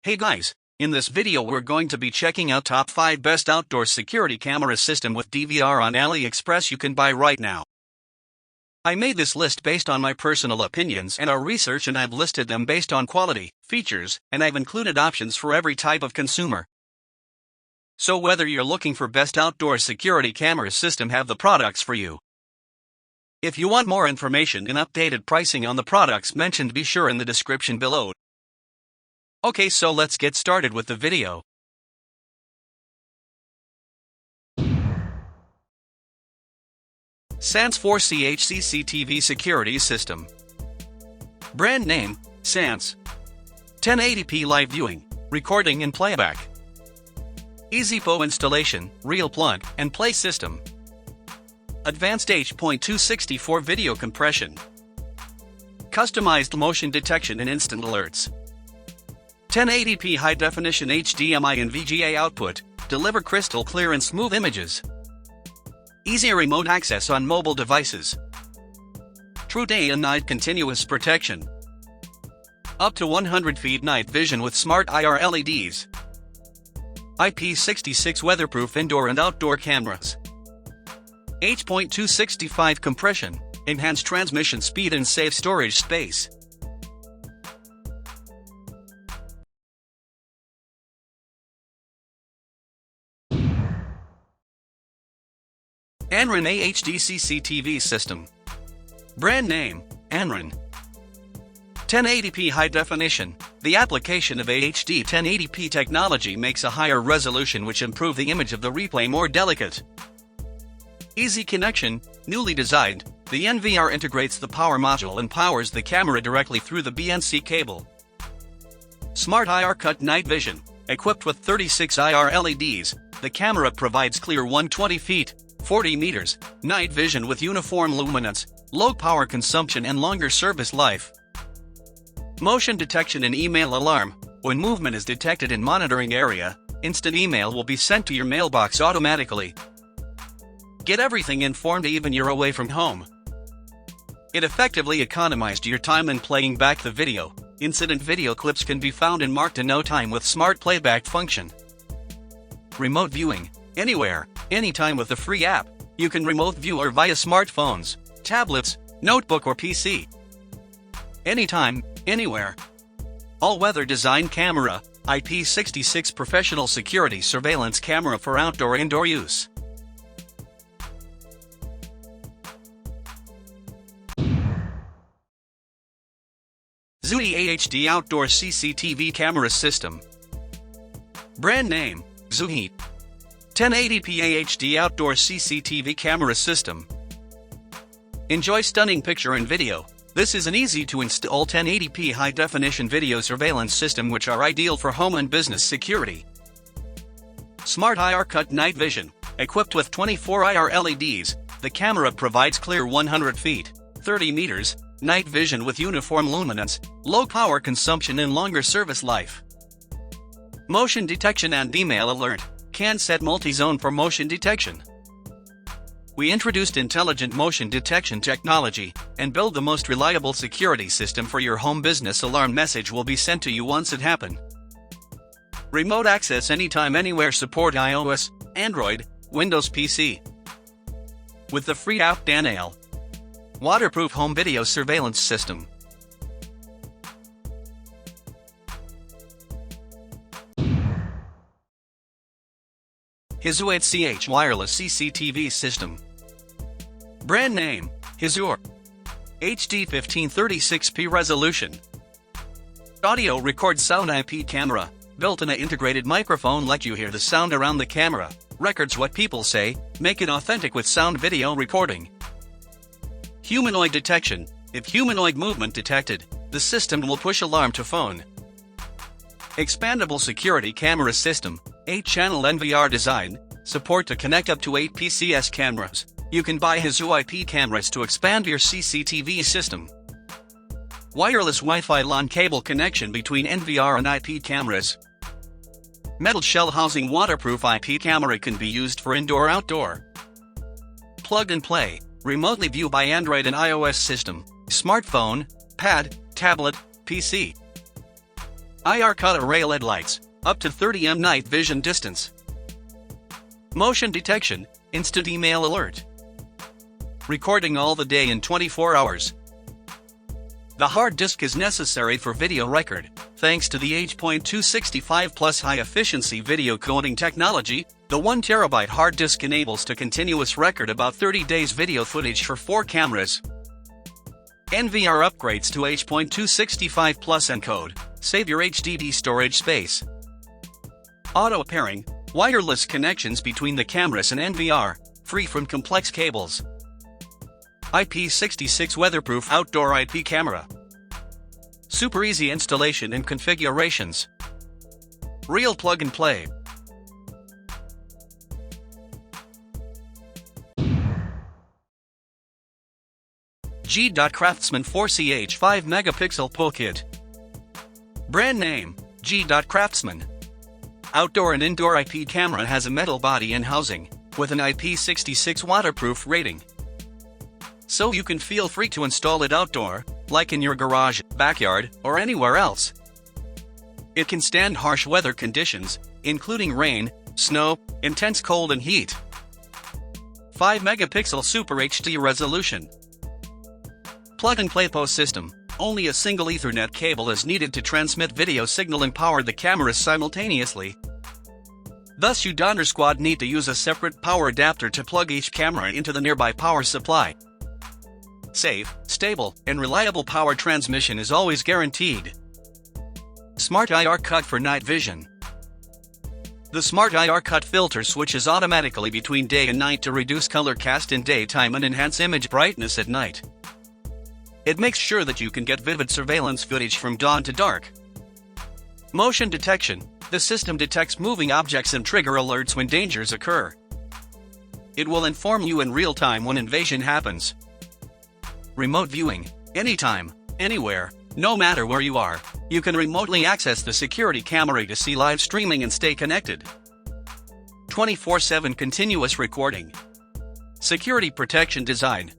Hey guys, in this video we're going to be checking out top 5 best outdoor security camera system with DVR on Aliexpress you can buy right now. I made this list based on my personal opinions and our research, and I've listed them based on quality, features, and I've included options for every type of consumer. So whether you're looking for best outdoor security camera system, have the products for you. If you want more information and updated pricing on the products mentioned, be sure in the description below. Okay, so let's get started with the video. SANNCE 4CH CCTV Security System. Brand name, SANNCE. 1080p live viewing, recording and playback. Easy POE installation, real plug and play system. Advanced H.264 video compression. Customized motion detection and instant alerts. 1080p high-definition HDMI and VGA output, deliver crystal clear and smooth images. Easy remote access on mobile devices. True day and night continuous protection. Up to 100 feet night vision with smart IR LEDs. IP66 weatherproof indoor and outdoor cameras. H.265 compression, enhanced transmission speed and safe storage space. Anran AHD CCTV System. Brand name, Anran. 1080p high definition. The application of AHD 1080p technology makes a higher resolution which improve the image of the replay more delicate. Easy connection, newly designed, the NVR integrates the power module and powers the camera directly through the BNC cable. Smart IR cut night vision. Equipped with 36 IR LEDs, the camera provides clear 120 feet, 40 meters, night vision with uniform luminance, low power consumption and longer service life. Motion detection and email alarm. When movement is detected in monitoring area, instant email will be sent to your mailbox automatically. Get everything informed even you're away from home. It effectively economized your time in playing back the video. Incident video clips can be found and marked in no time with smart playback function. Remote viewing. Anywhere, anytime with the free app, you can remote view or via smartphones, tablets, notebook or PC. Anytime, anywhere. All-weather design camera, IP66 professional security surveillance camera for outdoor indoor use. Zoohi AHD Outdoor CCTV Camera System. Brand name, Zoohi. 1080p AHD Outdoor CCTV Camera System. Enjoy stunning picture and video. This is an easy-to-install 1080p high-definition video surveillance system which are ideal for home and business security. Smart IR cut night vision. Equipped with 24 IR LEDs, the camera provides clear 100 feet, 30 meters, night vision with uniform luminance, low power consumption and longer service life. Motion detection and email alert. Can set multi-zone for motion detection. We introduced intelligent motion detection technology and build the most reliable security system for your home business. Alarm message will be sent to you once it happen. Remote access anytime anywhere. Support iOS, Android, Windows PC. With the free app Danail. Waterproof home video surveillance system. Hiseeu HCH Wireless CCTV System. Brand name, Hiseeu. HD 1536p resolution. Audio record sound IP camera, built-in integrated microphone let you hear the sound around the camera, records what people say, make it authentic with sound video recording. Humanoid detection. If humanoid movement detected, the system will push alarm to phone. Expandable security camera system. 8-channel NVR design, support to connect up to 8 PCS cameras. You can buy Hiseeu IP cameras to expand your CCTV system. Wireless Wi-Fi LAN cable connection between NVR and IP cameras. Metal shell housing waterproof IP camera can be used for indoor-outdoor. Plug and play, remotely view by Android and iOS system, smartphone, pad, tablet, PC. IR cut array LED lights, up to 30 m night vision distance. Motion detection, instant email alert. Recording all the day in 24 hours. The hard disk is necessary for video record, thanks to the H.265 Plus high-efficiency video coding technology. The 1 TB hard disk enables to continuous record about 30 days video footage for 4 cameras. NVR upgrades to H.265 Plus encode, save your HDD storage space. Auto pairing, wireless connections between the cameras and NVR, free from complex cables. IP66 weatherproof outdoor IP camera. Super easy installation and configurations. Real plug and play. G.Craftsman 4CH 5 Megapixel POE Kit. Brand name, G.Craftsman. Outdoor and indoor IP camera has a metal body and housing, with an IP66 waterproof rating. So you can feel free to install it outdoor, like in your garage, backyard, or anywhere else. It can stand harsh weather conditions, including rain, snow, intense cold and heat. 5 megapixel Super HD resolution. Plug-and-play POE system. Only a single Ethernet cable is needed to transmit video signal and power the cameras simultaneously. Thus you don't need to use a separate power adapter to plug each camera into the nearby power supply. Safe, stable, and reliable power transmission is always guaranteed. Smart IR cut for night vision. The Smart IR cut filter switches automatically between day and night to reduce color cast in daytime and enhance image brightness at night. It makes sure that you can get vivid surveillance footage from dawn to dark. Motion detection. The system detects moving objects and trigger alerts when dangers occur. It will inform you in real time when invasion happens. Remote viewing. Anytime, anywhere, no matter where you are, you can remotely access the security camera to see live streaming and stay connected. 24/7 continuous recording. Security protection design.